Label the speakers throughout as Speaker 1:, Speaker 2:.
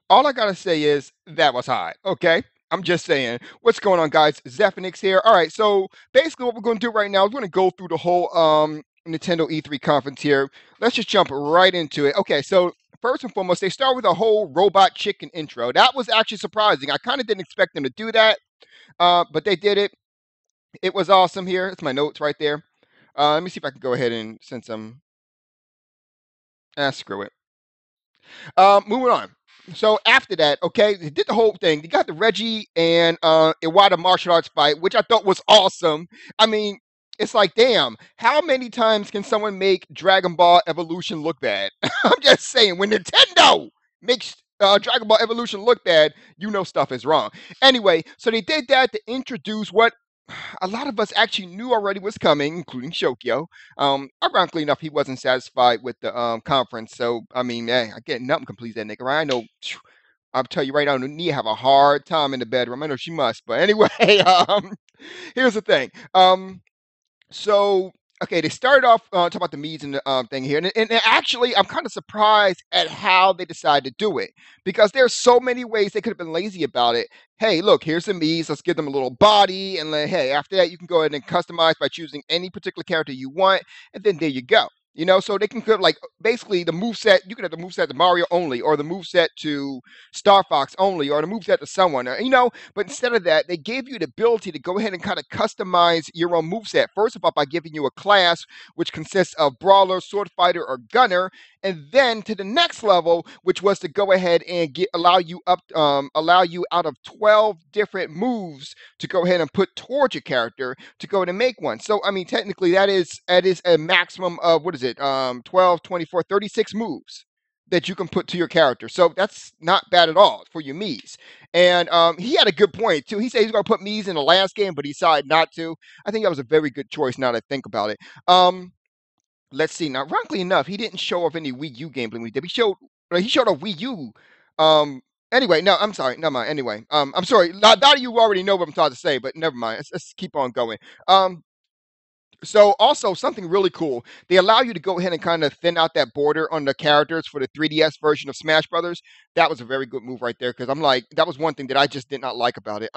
Speaker 1: All I gotta say is that was hot. Okay. I'm just saying. What's going on, guys? Zephyrnix here. All right. So basically, what we're going to do right now is we're going to go through the whole Nintendo E3 conference here. Let's just jump right into it. Okay. So first and foremost, they start with a whole robot chicken intro. That was actually surprising. I kind of didn't expect them to do that, but they did it. It was awesome. Here, it's my notes right there. Let me see if I can go ahead and send some. Screw it. Moving on. So after that, okay, they did the whole thing. They got the Reggie and Iwata martial arts fight, which I thought was awesome. I mean, it's like, damn, how many times can someone make Dragon Ball Evolution look bad? I'm just saying, when Nintendo makes Dragon Ball Evolution look bad, you know stuff is wrong. Anyway, so they did that to introduce what a lot of us actually knew already was coming, including Shokyo. Ironically enough, he wasn't satisfied with the conference. So, I mean, hey, I get nothing completes that nigga, right? I know. I'll tell you right now, Nia have a hard time in the bedroom. I know she must, but anyway, here's the thing. So okay, they started off talking about the Medes and the thing here, and actually, I'm kind of surprised at how they decided to do it because there's so many ways they could have been lazy about it. Hey, look, here's the Medes. Let's give them a little body, and then, hey, after that, you can go ahead and customize by choosing any particular character you want, and then there you go. You know, so they can put like basically the move set. You can have the move set to Mario only, or the move set to Star Fox only, or the move set to someone. You know, but instead of that, they gave you the ability to go ahead and kind of customize your own moveset. First of all, by giving you a class which consists of brawler, sword fighter, or gunner, and then to the next level, which was to go ahead and allow you out of 12 different moves to go ahead and put towards your character to go ahead and make one. So I mean, technically, that is a maximum of what is it? 12, 24, 36 moves that you can put to your character. So that's not bad at all for your Mii's. And he had a good point too. He said he's going to put Mii's in the last game, but he decided not to. I think that was a very good choice. Now that I think about it. Let's see. Now, ironically enough, he didn't show off any Wii U gameplay when he did. He showed off Wii U. Anyway, no, I'm sorry. Never mind. Anyway, I'm sorry. Now you already know what I'm trying to say, but never mind. Let's keep on going. So also something really cool. They allow you to go ahead and kind of thin out that border on the characters for the 3DS version of Smash Brothers. That was a very good move right there because I'm like that was one thing that I just did not like about it.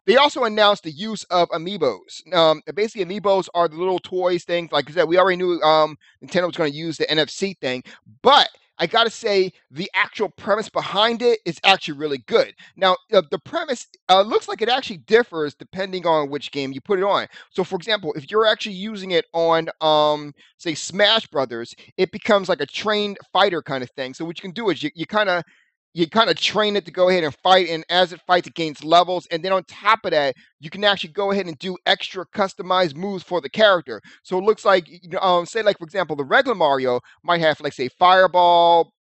Speaker 1: They also announced the use of amiibos. Basically amiibos are the little toys things. Like I said, we already knew Nintendo was going to use the NFC thing, but I gotta say, the actual premise behind it is actually really good. Now, the premise looks like it actually differs depending on which game you put it on. So, for example, if you're actually using it on, say, Smash Brothers, it becomes like a trained fighter kind of thing. So, what you can do is you kind of train it to go ahead and fight, and as it fights, it gains levels. And then on top of that, you can actually go ahead and do extra customized moves for the character. So it looks like, say, like for example, the regular Mario might have, like, say, Fireball.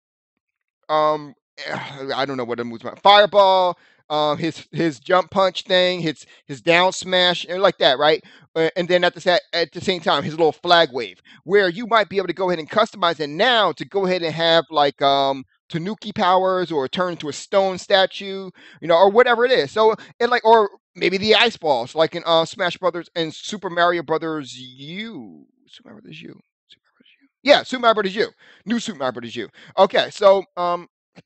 Speaker 1: Um, I don't know what the moves are. Fireball. His jump punch thing, his down smash, and like that, right? And then at the same time, his little flag wave, where you might be able to go ahead and customize it now to go ahead and have like Tanuki powers or turn into a stone statue, or whatever it is. So it like, or maybe the ice balls, like in Smash Brothers and Super Mario Brothers U. Super Mario Brothers U. Super Mario Brothers U. Yeah, Super Mario Brothers U. New Super Mario Brothers U. Okay, so I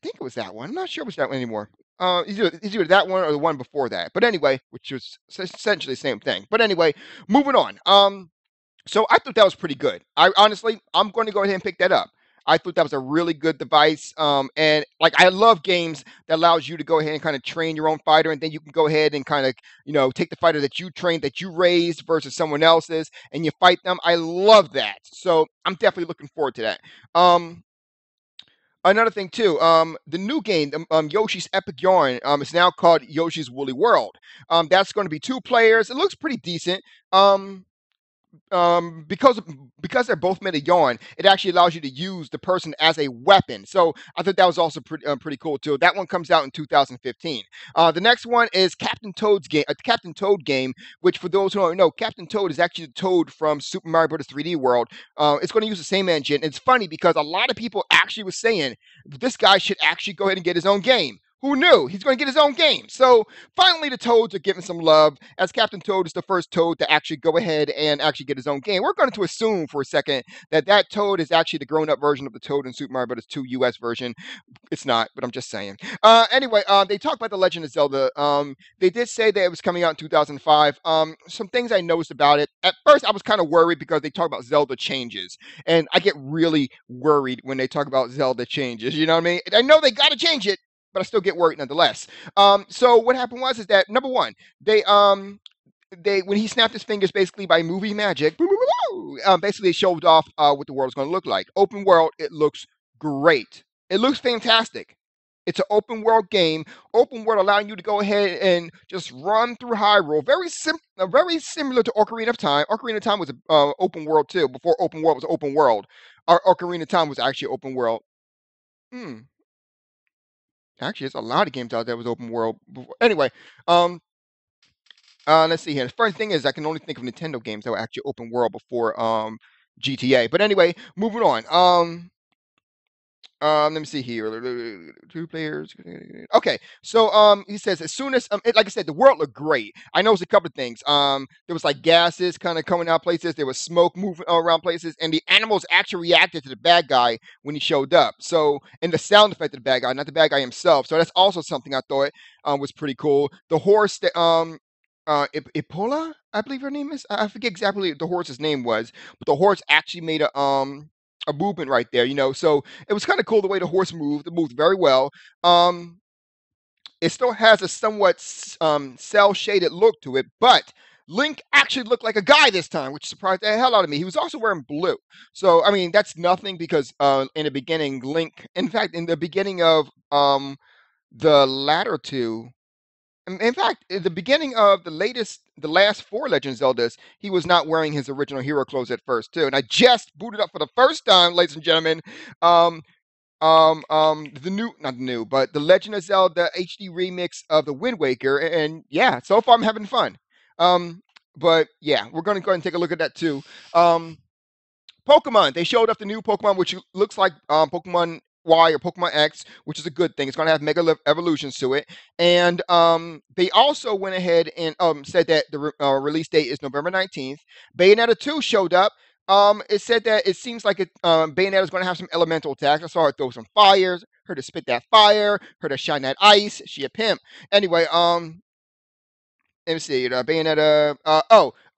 Speaker 1: think it was that one. I'm not sure it was that one anymore. It's either that one or the one before that. But anyway, which was essentially the same thing. But anyway, moving on. So I thought that was pretty good. I honestly, I'm going to go ahead and pick that up. I thought that was a really good device. And like I love games that allows you to go ahead and kind of train your own fighter, and then you can go ahead and kind of take the fighter that you trained, that you raised versus someone else's, and you fight them. I love that. So I'm definitely looking forward to that. Another thing too, the new game, Yoshi's Epic Yarn, is now called Yoshi's Woolly World. That's going to be two players. It looks pretty decent. Um, because they're both made of yarn, it actually allows you to use the person as a weapon. So I thought that was also pretty cool too. That one comes out in 2015. The next one is Captain Toad game, which for those who don't know, Captain Toad is actually the Toad from Super Mario Bros. 3D World. It's going to use the same engine. It's funny because a lot of people actually was saying this guy should actually go ahead and get his own game. Who knew? He's going to get his own game. So finally, the Toads are getting some love, as Captain Toad is the first Toad to actually go ahead and actually get his own game. We're going to assume for a second that that Toad is actually the grown-up version of the Toad in Super Mario Bros. 2 US version. It's not, but I'm just saying. Anyway, they talked about the Legend of Zelda. They did say that it was coming out in 2005. Some things I noticed about it. At first, I was kind of worried because they talk about Zelda changes, and I get really worried when they talk about Zelda changes. You know what I mean? I know they got to change it, but I still get worried nonetheless. So what happened was is that number one, they when he snapped his fingers basically by movie magic, basically they showed off what the world's going to look like. Open world, it looks great. It looks fantastic. It's an open world game. Open world allowing you to go ahead and just run through Hyrule. Very similar to Ocarina of Time. Ocarina of Time was open world too. Before open world was open world, Ocarina of Time was actually open world. Hmm. Actually, there's a lot of games out there that was open world. Before. Anyway, um, let's see here. The first thing is I can only think of Nintendo games that were actually open world before GTA. But anyway, moving on. Let me see here. Two players. Okay, so he says as soon as like I said, the world looked great. I noticed a couple of things. There was like gases kind of coming out places. There was smoke moving around places, and the animals actually reacted to the bad guy when he showed up. So, and the sound effect of the bad guy, not the bad guy himself. So that's also something I thought was pretty cool. The horse that Ipola, I believe her name is. I forget exactly what the horse's name was, but the horse actually made a movement right there, you know. So it was kind of cool the way the horse moved. It moved very well. Um, it still has a somewhat cell shaded look to it, but Link actually looked like a guy this time, which surprised the hell out of me. He was also wearing blue. So I mean that's nothing because in the beginning, Link, in fact, in the beginning of the latter two. In fact, at the beginning of the last four Legend Zeldas, he was not wearing his original hero clothes at first too. And I just booted up for the first time, ladies and gentlemen, um, the new, not the new, but the Legend of Zelda HD remix of the Wind Waker. And yeah, so far I'm having fun. Um, but yeah, we're going to go ahead and take a look at that too. Um, Pokemon. They showed off the new Pokemon, which looks like Pokemon Y or Pokemon X, which is a good thing. It's going to have mega evolutions to it. And they also went ahead and said that the release date is November 19th. Bayonetta 2 showed up. It said that it seems like Bayonetta is going to have some elemental attacks. I saw her throw some fires, her to spit that fire, her to shine that ice. She a pimp. Anyway, let me see. Bayonetta.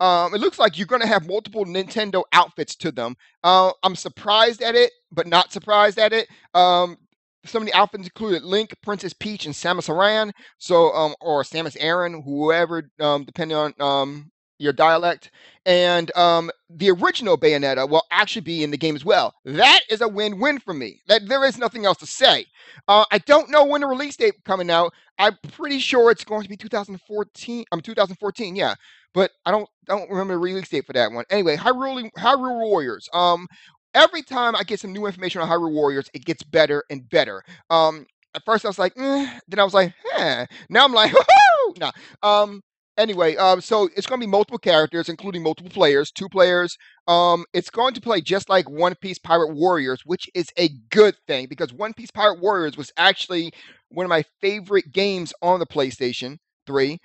Speaker 1: It looks like you're going to have multiple Nintendo outfits to them. I'm surprised at it, but not surprised at it. Some of the outfits included Link, Princess Peach, and Samus Aran. So, or Samus Aran, whoever, depending on your dialect. And the original Bayonetta will actually be in the game as well. That is a win-win for me. That there is nothing else to say. I don't know when the release date coming out. I'm pretty sure it's going to be 2014. 2014, yeah. But I don't remember the release date for that one. Anyway, Hyrule Warriors. Every time I get some new information on Hyrule Warriors, it gets better and better. At first I was like, then I was like, Now I'm like, whoo! Nah. Anyway, so it's going to be multiple characters, including multiple players, two players. It's going to play just like One Piece Pirate Warriors, which is a good thing because One Piece Pirate Warriors was actually one of my favorite games on the PlayStation 3.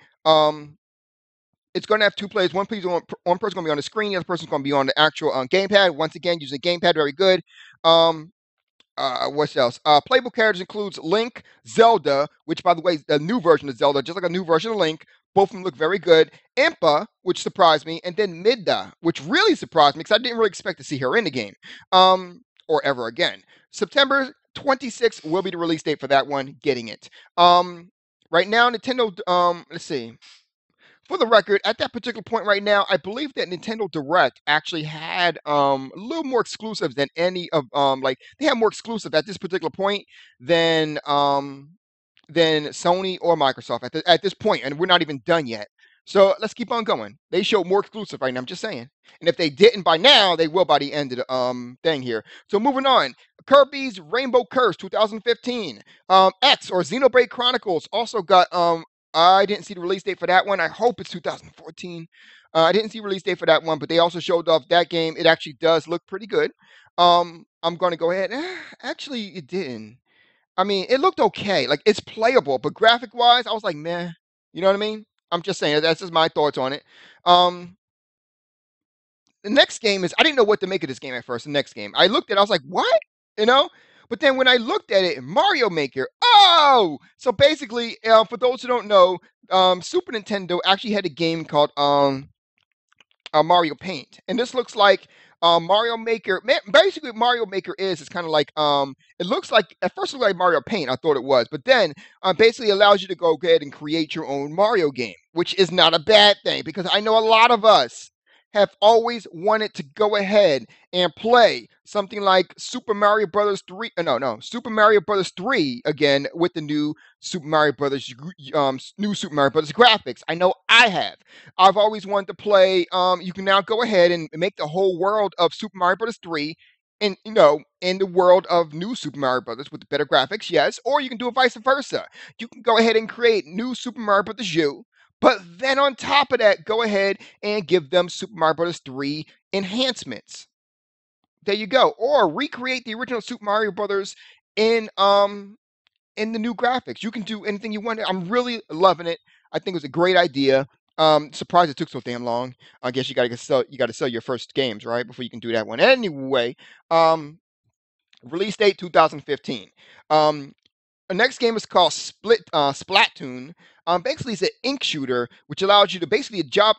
Speaker 1: It's going to have two players. One person going to be on the screen. The other person's going to be on the actual gamepad. Once again, using gamepad, very good. What else? Playable characters includes Link, Zelda, which by the way is the new version of Zelda, just like a new version of Link. Both of them look very good. Impa, which surprised me, and then Midda, which really surprised me because I didn't really expect to see her in the game, or ever again. September 26th will be the release date for that one. Getting it. Right now, Nintendo. Let's see. For the record, at that particular point right now, I believe that Nintendo Direct actually had a little more exclusive than any of like they had more exclusive at this particular point than Sony or Microsoft at this point, and we're not even done yet. So let's keep on going. They showed more exclusive right now. I'm just saying. And if they didn't by now, they will by the end of the thing here. So moving on. Kirby's Rainbow Curse 2015. X or Xenoblade Chronicles also got I didn't see the release date for that one. I hope it's 2014. I didn't see release date for that one, but they also showed off that game. It actually does look pretty good. I'm going to go ahead. Actually, it didn't. I mean, it looked okay. Like it's playable, but graphic wise, I was like, meh. You know what I mean? I'm just saying that's just my thoughts on it. Um, the next game is I didn't know what to make of this game at first. The next game, I looked at, it, I was like, what? You know? But then when I looked at it, Mario Maker. Oh, so basically, for those who don't know, Super Nintendo actually had a game called Mario Paint, and this looks like Mario Maker. Basically, what Mario Maker is it's kind of like it looks like at first it looked like Mario Paint. I thought it was, but then basically allows you to go ahead and create your own Mario game, which is not a bad thing because I know a lot of us have always wanted to go ahead and play something like Super Mario Brothers 3. No, Super Mario Brothers 3 again with the new Super Mario Brothers, new Super Mario Brothers graphics. I know I have. I've always wanted to play. You can now go ahead and make the whole world of Super Mario Brothers 3 in in the world of new Super Mario Brothers with the better graphics, yes, or you can do it vice versa. You can go ahead and create new Super Mario Brothers U, but then on top of that, go ahead and give them Super Mario Brothers 3 enhancements. There you go. Or recreate the original Super Mario Brothers in in the new graphics. You can do anything you want. I'm really loving it. I think it was a great idea. Surprised it took so damn long. I guess you got to sell your first games, right? Before you can do that one. Anyway, um release date 2015. Um the next game is called Splatoon. Basically, it's an ink shooter, which allows you to basically job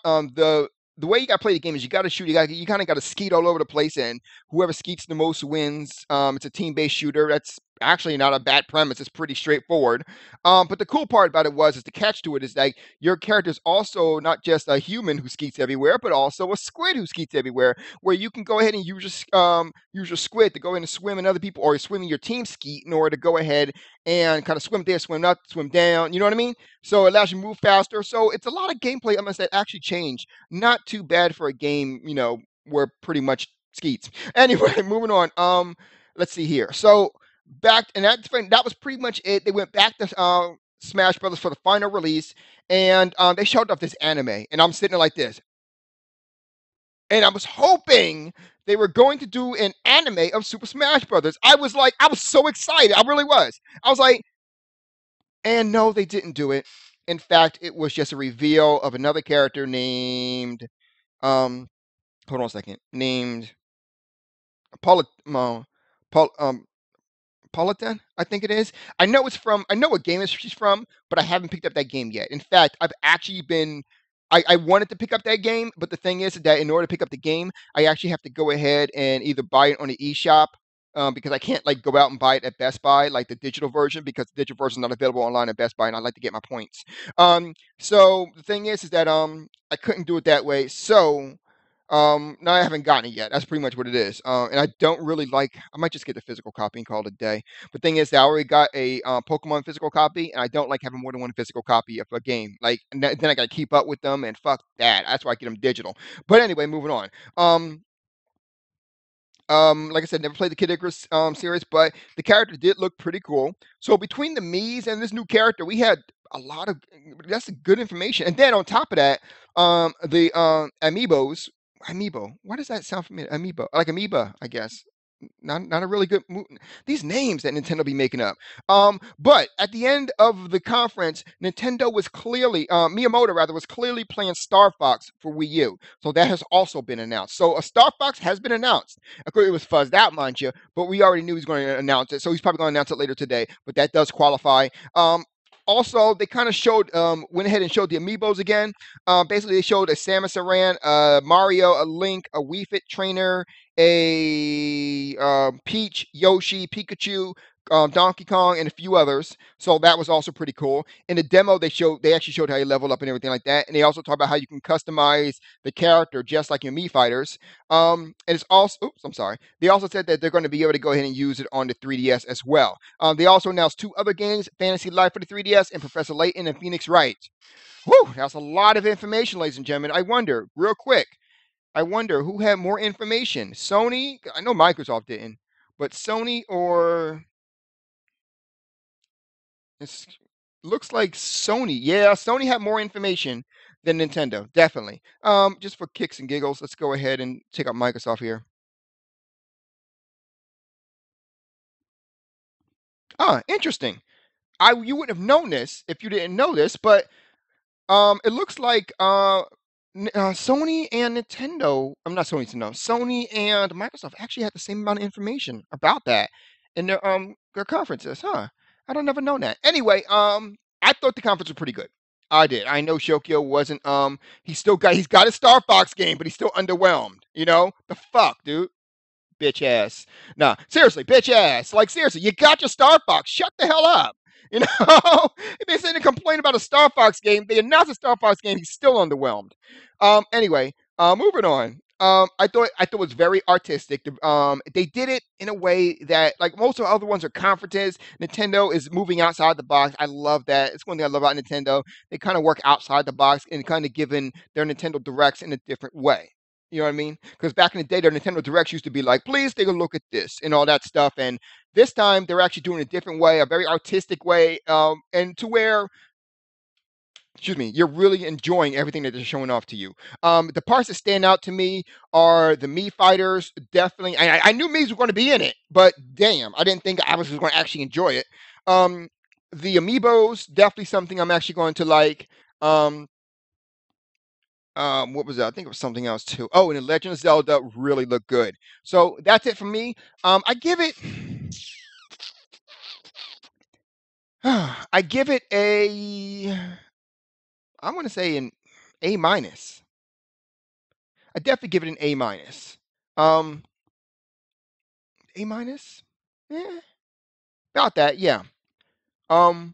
Speaker 1: the way you got to play the game is you got to shoot. You kind of got to skeet all over the place, and whoever skeets the most wins. It's a team-based shooter. That's actually not a bad premise. It's pretty straightforward. But the cool part about it is the catch to it is like your character is also not just a human who skeets everywhere, but also a squid who skeets everywhere. Where you can go ahead and use your squid to go in and swim in other people, or swim in your team skeet in order to go ahead and kind of swim there, swim up, swim down. You know what I mean? So it allows you to move faster. So it's a lot of gameplay elements that actually change. Not too bad for a game, where pretty much skeets. Anyway, moving on. Let's see here. So back and that was pretty much it. They went back to Smash Brothers for the final release, and they showed off this anime, and I'm sitting there like this, and I was hoping they were going to do an anime of Super Smash Brothers. I was so excited. I really was. I was like, and no, they didn't do it. In fact, it was just a reveal of another character named um hold on a second. Named Paul Paul Politan, I think it is. I know what game she's from, but I haven't picked up that game yet. In fact, I've actually been I wanted to pick up that game, but the thing is that in order to pick up the game, I actually have to go ahead and either buy it on the eShop, because I can't like go out and buy it at Best Buy, like the digital version, because the digital version is not available online at Best Buy, and I like to get my points. So the thing is that I couldn't do it that way. So no, I haven't gotten it yet. That's pretty much what it is. And I don't really like. I might just get the physical copy and call it a day. But thing is, that I already got a Pokemon physical copy, and I don't like having more than one physical copy of a game. Like, and then I got to keep up with them, and fuck that. That's why I get them digital. But anyway, moving on. Like I said, never played the Kid Icarus series, but the character did look pretty cool. So between the Mii's and this new character, we had a lot of that's good information. And then on top of that, the amiibos. Amiibo. Why does that sound familiar? Amiibo, like amoeba, I guess. Not a really good these names that Nintendo be making up. But at the end of the conference, Nintendo was clearly Miyamoto rather was clearly playing Star Fox for Wii U. So that has also been announced. So a Star Fox has been announced. Of course, it was fuzzed out, mind you, but we already knew he was going to announce it. So he's probably going to announce it later today. But that does qualify. Also, they kind of showed, went ahead and showed the amiibos again. Basically, they showed a Samus Aran, Mario, a Link, a Wii Fit trainer, a Peach, Yoshi, Pikachu, Donkey Kong, and a few others. So that was also pretty cool. In the demo, they actually showed how you level up and everything like that. And they also talk about how you can customize the character just like your Mii fighters. And it's also, oops, I'm sorry. They also said that they're going to be able to go ahead and use it on the 3DS as well. They also announced two other games, Fantasy Life for the 3DS and Professor Layton and Phoenix Wright. Whew, that's a lot of information, ladies and gentlemen. I wonder, real quick, who had more information? Sony? I know Microsoft didn't, but Sony or it looks like Sony. Yeah, Sony had more information than Nintendo, definitely. Just for kicks and giggles, let's go ahead and take out Microsoft here. Interesting. You wouldn't have known this if you didn't know this, but it looks like Sony and Nintendo. I'm not Sony, no. Sony and Microsoft actually had the same amount of information about that in their conferences, huh? I don't never know that. Anyway, I thought the conference was pretty good. I did. I know Shokyo wasn't. He's got a Star Fox game, but he's still underwhelmed. You know the fuck, dude. Bitch ass. Nah, seriously, bitch ass. Like seriously, you got your Star Fox. Shut the hell up. You know, if they sitting and complain about a Star Fox game, they announced a Star Fox game. He's still underwhelmed. Anyway, moving on. I thought it was very artistic. They did it in a way that, like most of the other ones, are conferences. Nintendo is moving outside the box. I love that. It's one thing I love about Nintendo. They kind of work outside the box and kind of giving their Nintendo Directs in a different way. You know what I mean? Because back in the day, their Nintendo Directs used to be like, please take a look at this and all that stuff. And this time, they're actually doing it a different way, a very artistic way, and to where, excuse me, you're really enjoying everything that they're showing off to you. The parts that stand out to me are the Mii fighters. Definitely, I knew Mii's were going to be in it, but damn, I didn't think I was going to actually enjoy it. Um, the amiibos, definitely something I'm actually going to like. Um, what was that? I think it was something else too. Oh, and the Legend of Zelda really looked good. So that's it for me. I give it. I give it a. I'm going to say an A minus. I definitely give it an A minus. Um, A minus. Yeah, about that. Yeah. Um,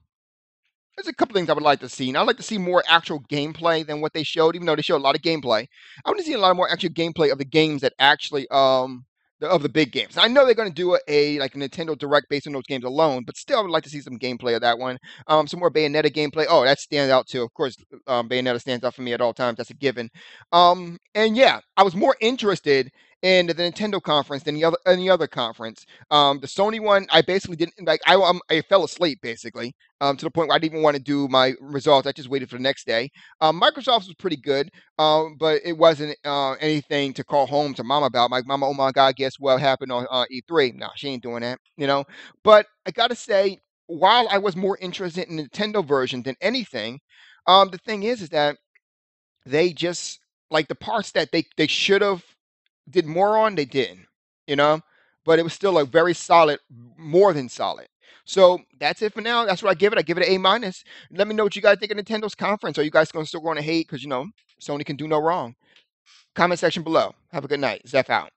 Speaker 1: there's a couple things I would like to see. And I'd like to see more actual gameplay than what they showed, even though they showed a lot of gameplay. I want to see a lot more actual gameplay of the games that actually of the big games. I know they're going to do like a Nintendo Direct based on those games alone, but still, I would like to see some gameplay of that one. Some more Bayonetta gameplay. Oh, that stands out too. Of course, Bayonetta stands out for me at all times. That's a given. And yeah, I was more interested in the Nintendo conference than any other conference. The Sony one, I basically didn't like. I fell asleep basically to the point where I didn't even want to do my results. I just waited for the next day. Microsoft's was pretty good, but it wasn't anything to call home to mom about. My mama, oh my God, guess what happened on E3? No, she ain't doing that, you know. But I gotta say, while I was more interested in the Nintendo version than anything, the thing is that they just like the parts that they should have did more on, they didn't, you know. But it was still a very solid, more than solid. So that's it for now. That's what I give it. I give it an A minus. Let me know what you guys think of Nintendo's conference. Are you guys still going to hate because Sony can do no wrong? Comment section below. Have a good night. Zeph out.